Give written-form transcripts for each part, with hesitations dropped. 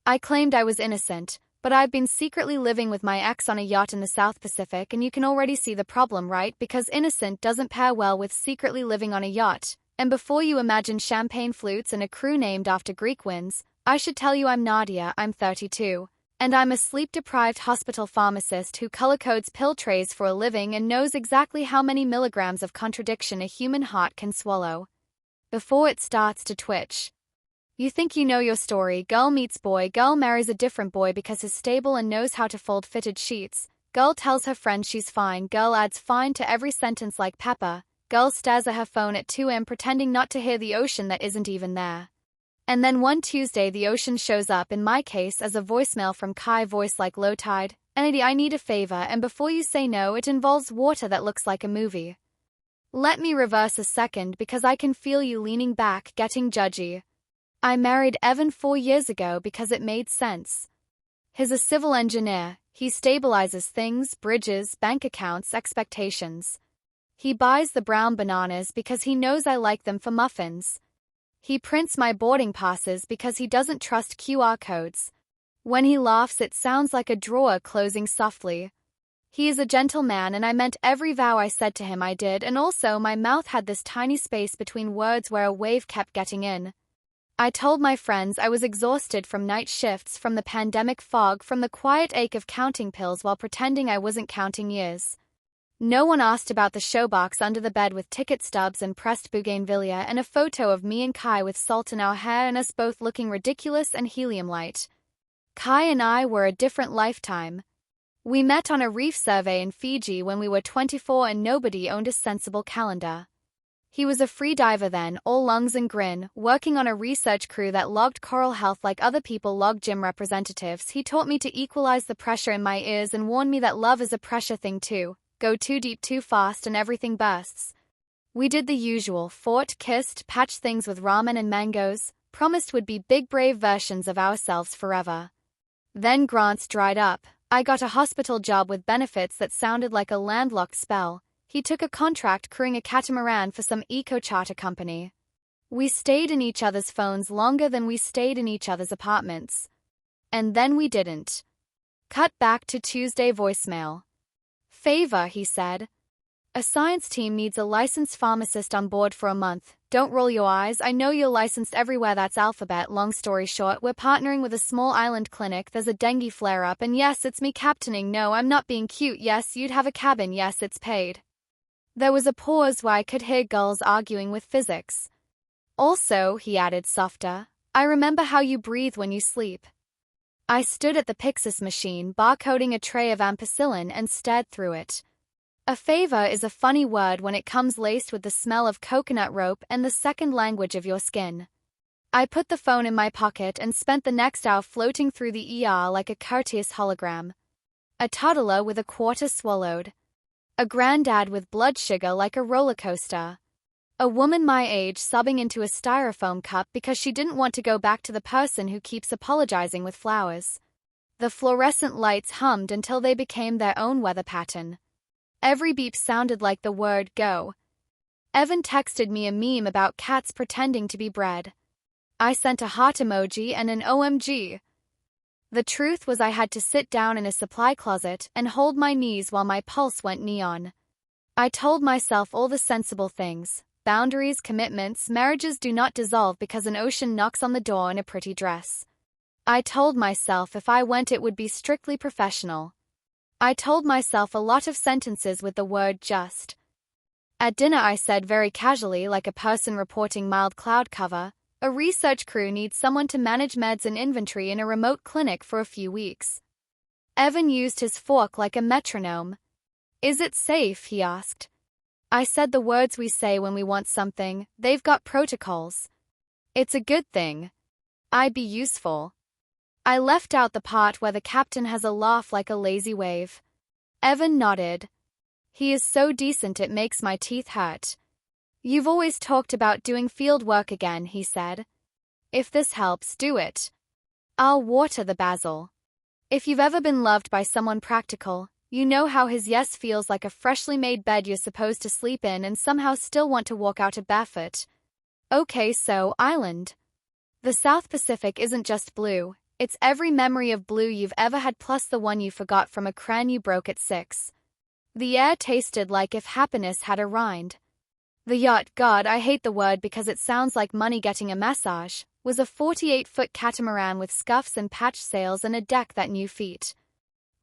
I claimed I was innocent, but I've been secretly living with my ex on a yacht in the South Pacific, and you can already see the problem, right? Because innocent doesn't pair well with secretly living on a yacht. And before you imagine champagne flutes and a crew named after Greek winds, I should tell you I'm Nadia, I'm 32. And I'm a sleep-deprived hospital pharmacist who color-codes pill trays for a living and knows exactly how many milligrams of contradiction a human heart can swallow before it starts to twitch. You think you know your story. Girl meets boy, girl marries a different boy because he's stable and knows how to fold fitted sheets. Girl tells her friend she's fine. Girl adds fine to every sentence like pepper. Girl stares at her phone at 2 a.m. pretending not to hear the ocean that isn't even there. And then one Tuesday the ocean shows up, in my case as a voicemail from Kai, voice like low tide. Andy, I need a favor, and before you say no, it involves water that looks like a movie. Let me reverse a second because I can feel you leaning back, getting judgy. I married Evan 4 years ago because it made sense. He's a civil engineer. He stabilizes things, bridges, bank accounts, expectations. He buys the brown bananas because he knows I like them for muffins. He prints my boarding passes because he doesn't trust QR codes. When he laughs, it sounds like a drawer closing softly. He is a gentleman, and I meant every vow I said to him I did, and also my mouth had this tiny space between words where a wave kept getting in. I told my friends I was exhausted from night shifts, from the pandemic fog, from the quiet ache of counting pills while pretending I wasn't counting years. No one asked about the showbox under the bed with ticket stubs and pressed bougainvillea and a photo of me and Kai with salt in our hair and us both looking ridiculous and helium light. Kai and I were a different lifetime. We met on a reef survey in Fiji when we were 24 and nobody owned a sensible calendar. He was a free diver then, all lungs and grin, working on a research crew that logged coral health like other people log gym representatives. He taught me to equalize the pressure in my ears and warned me that love is a pressure thing too. Go too deep too fast and everything bursts. We did the usual, fought, kissed, patched things with ramen and mangoes, promised would be big brave versions of ourselves forever. Then grants dried up. I got a hospital job with benefits that sounded like a landlocked spell. He took a contract crewing a catamaran for some eco-charter company. We stayed in each other's phones longer than we stayed in each other's apartments. And then we didn't. Cut back to Tuesday voicemail. Favor, he said. A science team needs a licensed pharmacist on board for a month. Don't roll your eyes, I know you're licensed everywhere, that's alphabet. Long story short, we're partnering with a small island clinic, there's a dengue flare-up, and yes, it's me captaining. No, I'm not being cute. Yes, you'd have a cabin. Yes, it's paid. There was a pause where I could hear gulls arguing with physics. Also, he added softer, I remember how you breathe when you sleep. I stood at the Pyxis machine, barcoding a tray of ampicillin, and stared through it. A favor is a funny word when it comes laced with the smell of coconut rope and the second language of your skin. I put the phone in my pocket and spent the next hour floating through the ER like a courteous hologram. A toddler with a quarter swallowed. A granddad with blood sugar like a roller coaster. A woman my age sobbing into a styrofoam cup because she didn't want to go back to the person who keeps apologizing with flowers. The fluorescent lights hummed until they became their own weather pattern. Every beep sounded like the word go. Evan texted me a meme about cats pretending to be bred. I sent a heart emoji and an OMG. The truth was I had to sit down in a supply closet and hold my knees while my pulse went neon. I told myself all the sensible things. Boundaries, commitments, marriages do not dissolve because an ocean knocks on the door in a pretty dress. I told myself if I went it would be strictly professional. I told myself a lot of sentences with the word just. At dinner I said very casually, like a person reporting mild cloud cover, a research crew needs someone to manage meds and inventory in a remote clinic for a few weeks. Evan used his fork like a metronome. Is it safe? He asked. I said the words we say when we want something. They've got protocols. It's a good thing. I'd be useful. I left out the part where the captain has a laugh like a lazy wave. Evan nodded. He is so decent it makes my teeth hurt. You've always talked about doing field work again, he said. If this helps, do it. I'll water the basil. If you've ever been loved by someone practical, you know how his yes feels like a freshly made bed you're supposed to sleep in and somehow still want to walk out of barefoot. Okay, so, island. The South Pacific isn't just blue, It's every memory of blue you've ever had plus the one you forgot from a crayon you broke at 6. The air tasted like if happiness had a rind. The yacht, God, I hate the word because it sounds like money getting a massage, was a 48-foot catamaran with scuffs and patched sails and a deck that knew feet.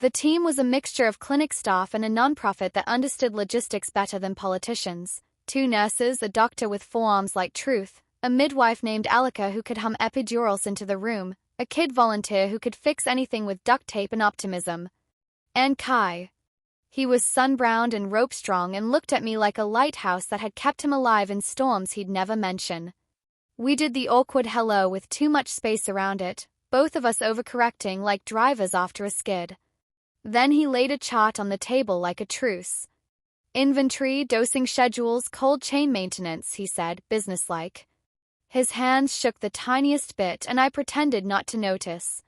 The team was a mixture of clinic staff and a nonprofit that understood logistics better than politicians. 2 nurses, a doctor with forearms like truth, a midwife named Alika who could hum epidurals into the room, a kid volunteer who could fix anything with duct tape and optimism. And Kai. He was sun-browned and rope-strong and looked at me like a lighthouse that had kept him alive in storms he'd never mention. We did the awkward hello with too much space around it, both of us overcorrecting like drivers after a skid. Then he laid a chart on the table like a truce. Inventory, dosing schedules, cold chain maintenance, he said, businesslike. His hands shook the tiniest bit and I pretended not to notice.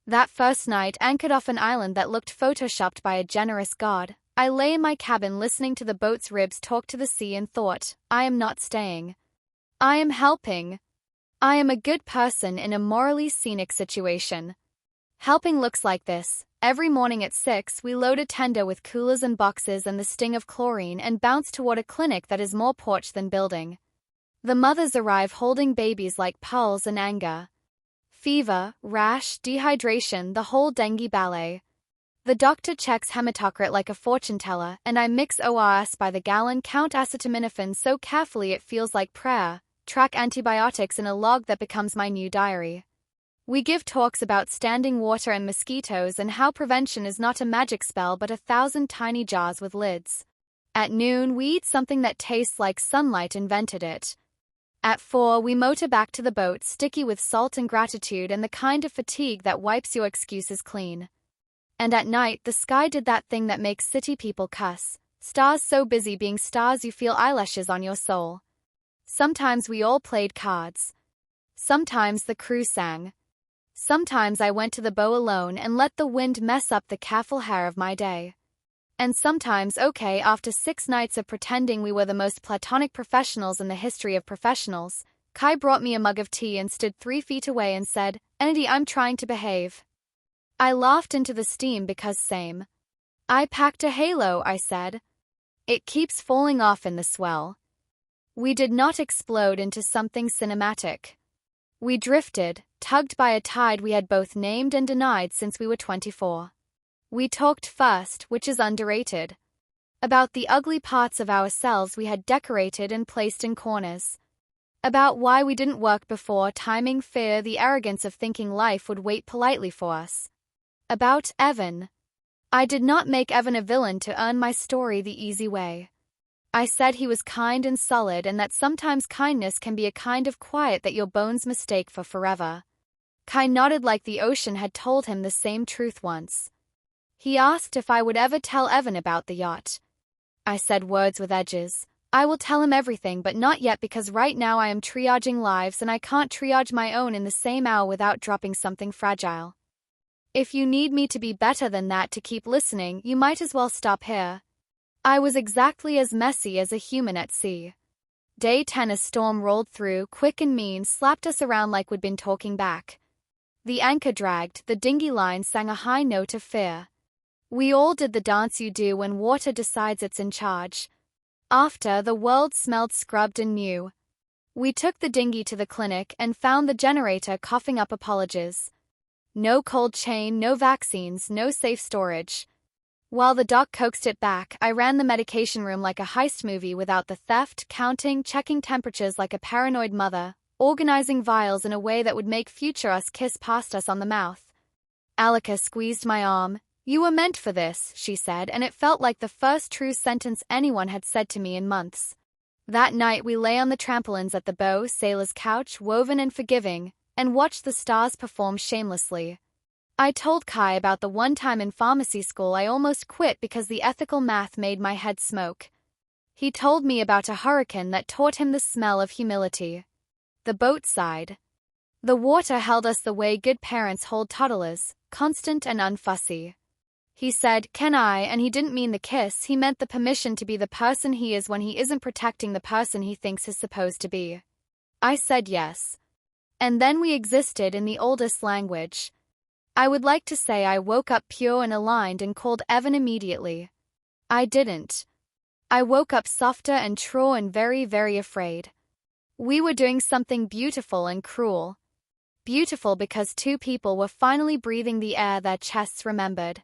That first night, anchored off an island that looked photoshopped by a generous god, I lay in my cabin listening to the boat's ribs talk to the sea and thought, I am not staying. I am helping. I am a good person in a morally scenic situation. Helping looks like this. Every morning at 6, we load a tender with coolers and boxes and the sting of chlorine and bounce toward a clinic that is more porch than building. The mothers arrive holding babies like pulse and anger. Fever, rash, dehydration, the whole dengue ballet. The doctor checks hematocrit like a fortune teller, and I mix ORS by the gallon, count acetaminophen so carefully it feels like prayer, track antibiotics in a log that becomes my new diary. We give talks about standing water and mosquitoes and how prevention is not a magic spell but 1,000 tiny jars with lids. At noon, we eat something that tastes like sunlight invented it. At 4, we motor back to the boat, sticky with salt and gratitude and the kind of fatigue that wipes your excuses clean. And at night, the sky did that thing that makes city people cuss. Stars so busy being stars you feel eyelashes on your soul. Sometimes we all played cards. Sometimes the crew sang. Sometimes I went to the bow alone and let the wind mess up the careful hair of my day. And sometimes, after 6 nights of pretending we were the most platonic professionals in the history of professionals, Kai brought me a mug of tea and stood 3 feet away and said, Andy, I'm trying to behave. I laughed into the steam because same. I packed a halo, I said. It keeps falling off in the swell. We did not explode into something cinematic. We drifted, tugged by a tide we had both named and denied since we were 24. We talked first, which is underrated, about the ugly parts of ourselves we had decorated and placed in corners. About why we didn't work before, timing, fear, the arrogance of thinking life would wait politely for us. About Evan. I did not make Evan a villain to earn my story the easy way. I said he was kind and solid and that sometimes kindness can be a kind of quiet that your bones mistake for forever. Kai nodded like the ocean had told him the same truth once. He asked if I would ever tell Evan about the yacht. I said words with edges. I will tell him everything but not yet because right now I am triaging lives and I can't triage my own in the same hour without dropping something fragile. If you need me to be better than that to keep listening, you might as well stop here. I was exactly as messy as a human at sea. Day 10 a storm rolled through, quick and mean, slapped us around like we'd been talking back. The anchor dragged, the dinghy line sang a high note of fear. We all did the dance you do when water decides it's in charge. After, the world smelled scrubbed and new. We took the dinghy to the clinic and found the generator coughing up apologies. No cold chain, no vaccines, no safe storage. While the doc coaxed it back, I ran the medication room like a heist movie without the theft, counting, checking temperatures like a paranoid mother, organizing vials in a way that would make future us kiss past us on the mouth. Alika squeezed my arm. You were meant for this, she said, and it felt like the first true sentence anyone had said to me in months. That night we lay on the trampolines at the bow, sailor's couch, woven and forgiving, and watched the stars perform shamelessly. I told Kai about the one time in pharmacy school I almost quit because the ethical math made my head smoke. He told me about a hurricane that taught him the smell of humility. The boat sighed. The water held us the way good parents hold toddlers, constant and unfussy. He said, "Can I?" and he didn't mean the kiss, he meant the permission to be the person he is when he isn't protecting the person he thinks he's supposed to be. I said yes. And then we existed in the oldest language. I would like to say I woke up pure and aligned and called Evan immediately. I didn't. I woke up softer and truer and very, very afraid. We were doing something beautiful and cruel. Beautiful because two people were finally breathing the air their chests remembered.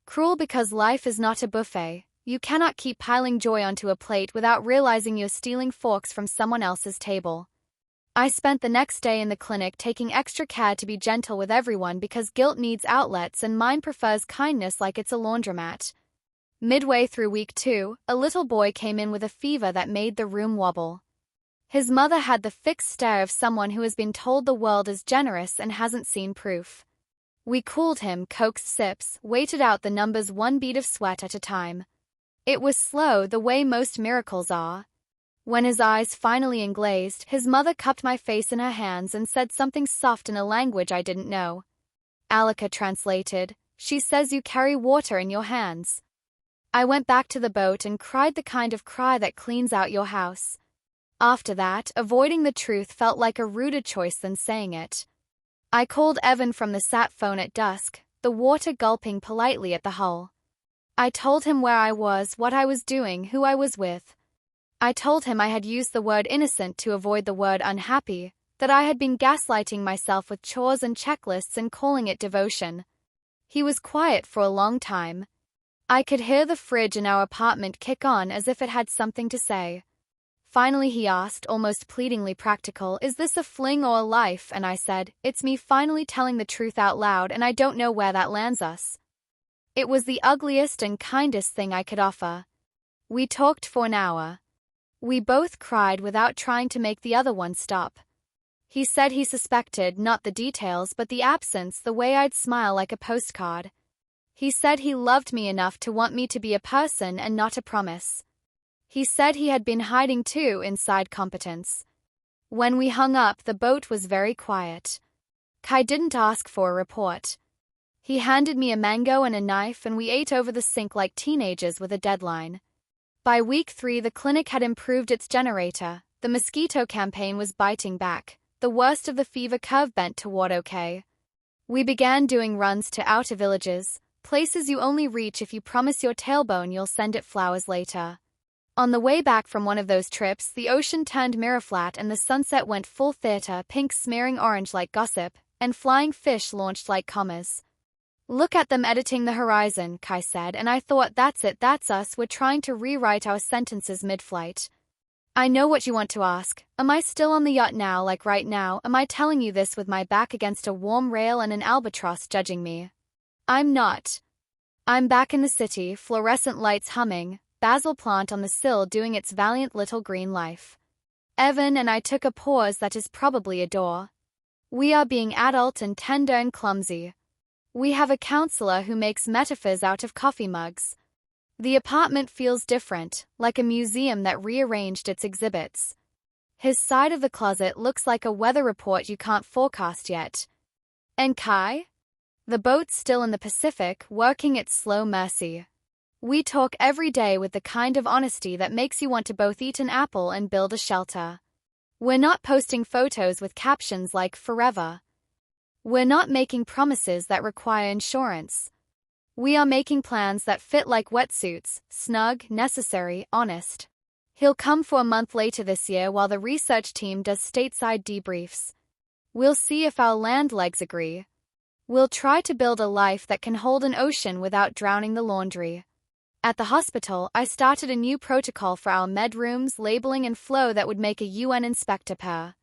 Cruel because life is not a buffet. You cannot keep piling joy onto a plate without realizing you're stealing forks from someone else's table. I spent the next day in the clinic taking extra care to be gentle with everyone because guilt needs outlets and mine prefers kindness like it's a laundromat. Midway through week 2, a little boy came in with a fever that made the room wobble. His mother had the fixed stare of someone who has been told the world is generous and hasn't seen proof. We cooled him, coaxed sips, waited out the numbers one bead of sweat at a time. It was slow, the way most miracles are. When his eyes finally englazed, his mother cupped my face in her hands and said something soft in a language I didn't know. Alika translated, "She says you carry water in your hands." I went back to the boat and cried the kind of cry that cleans out your house. After that, avoiding the truth felt like a ruder choice than saying it. I called Evan from the sat phone at dusk, the water gulping politely at the hull. I told him where I was, what I was doing, who I was with. I told him I had used the word innocent to avoid the word unhappy, that I had been gaslighting myself with chores and checklists and calling it devotion. He was quiet for a long time. I could hear the fridge in our apartment kick on as if it had something to say. Finally he asked, almost pleadingly practical, "Is this a fling or a life?" And I said, "It's me finally telling the truth out loud and I don't know where that lands us." It was the ugliest and kindest thing I could offer. We talked for an hour. We both cried without trying to make the other one stop. He said he suspected, not the details but the absence, the way I'd smile like a postcard. He said he loved me enough to want me to be a person and not a promise. He said he had been hiding too inside competence. When we hung up, the boat was very quiet. Kai didn't ask for a report. He handed me a mango and a knife and we ate over the sink like teenagers with a deadline. By week 3, the clinic had improved its generator. The mosquito campaign was biting back. The worst of the fever curve bent toward okay. We began doing runs to outer villages, places you only reach if you promise your tailbone you'll send it flowers later. On the way back from one of those trips, the ocean turned mirror flat and the sunset went full theater, pink smearing orange like gossip, and flying fish launched like commas. "Look at them editing the horizon," Kai said, and I thought, that's it, that's us, we're trying to rewrite our sentences mid-flight. I know what you want to ask. Am I still on the yacht now, like right now? Am I telling you this with my back against a warm rail and an albatross judging me? I'm not. I'm back in the city, fluorescent lights humming, basil plant on the sill doing its valiant little green life. Evan and I took a pause that is probably a door. We are being adult and tender and clumsy. We have a counselor who makes metaphors out of coffee mugs. The apartment feels different, like a museum that rearranged its exhibits. His side of the closet looks like a weather report you can't forecast yet. And Kai? The boat's still in the Pacific, working its slow mercy. We talk every day with the kind of honesty that makes you want to both eat an apple and build a shelter. We're not posting photos with captions like "forever." We're not making promises that require insurance. We are making plans that fit like wetsuits, snug, necessary, honest. He'll come for a month later this year while the research team does stateside debriefs. We'll see if our land legs agree. We'll try to build a life that can hold an ocean without drowning the laundry. At the hospital, I started a new protocol for our med rooms, labeling and flow that would make a UN inspector purr.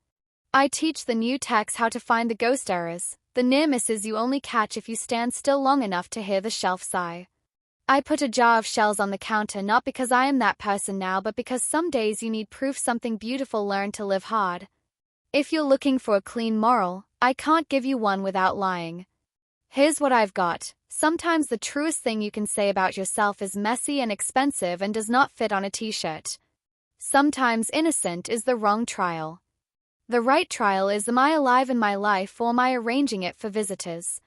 I teach the new techs how to find the ghost errors, the near misses you only catch if you stand still long enough to hear the shelf sigh. I put a jar of shells on the counter not because I am that person now but because some days you need proof something beautiful learned to live hard. If you're looking for a clean moral, I can't give you one without lying. Here's what I've got. Sometimes the truest thing you can say about yourself is messy and expensive and does not fit on a t-shirt. Sometimes innocent is the wrong trial. The right trial is, am I alive in my life or am I arranging it for visitors?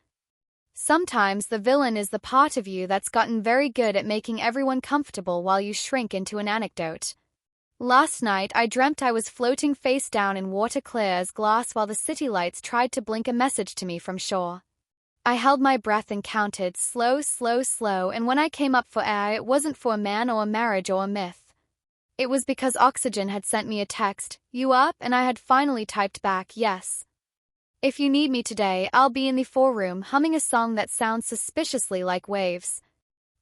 Sometimes the villain is the part of you that's gotten very good at making everyone comfortable while you shrink into an anecdote. Last night I dreamt I was floating face down in water clear as glass while the city lights tried to blink a message to me from shore. I held my breath and counted slow, slow, slow, and when I came up for air, it wasn't for a man or a marriage or a myth. It was because Oxygen had sent me a text, "You up?" and I had finally typed back, "Yes. If you need me today, I'll be in the foreroom humming a song that sounds suspiciously like waves.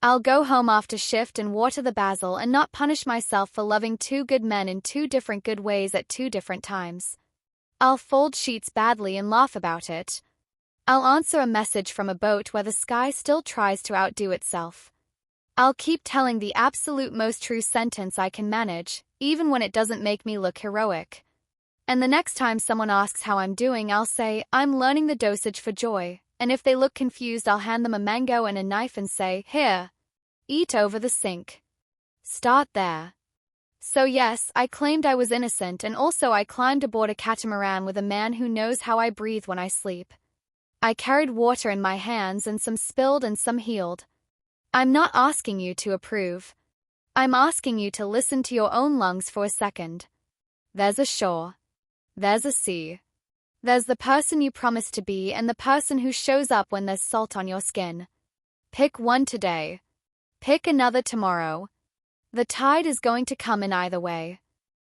I'll go home after shift and water the basil and not punish myself for loving two good men in two different good ways at two different times. I'll fold sheets badly and laugh about it. I'll answer a message from a boat where the sky still tries to outdo itself. I'll keep telling the absolute most true sentence I can manage, even when it doesn't make me look heroic. And the next time someone asks how I'm doing, I'll say, I'm learning the dosage for joy, and if they look confused, I'll hand them a mango and a knife and say, here, eat over the sink. Start there. So yes, I claimed I was innocent, and also I climbed aboard a catamaran with a man who knows how I breathe when I sleep. I carried water in my hands, and some spilled and some healed. I'm not asking you to approve. I'm asking you to listen to your own lungs for a second. There's a shore. There's a sea. There's the person you promised to be and the person who shows up when there's salt on your skin. Pick one today. Pick another tomorrow. The tide is going to come in either way.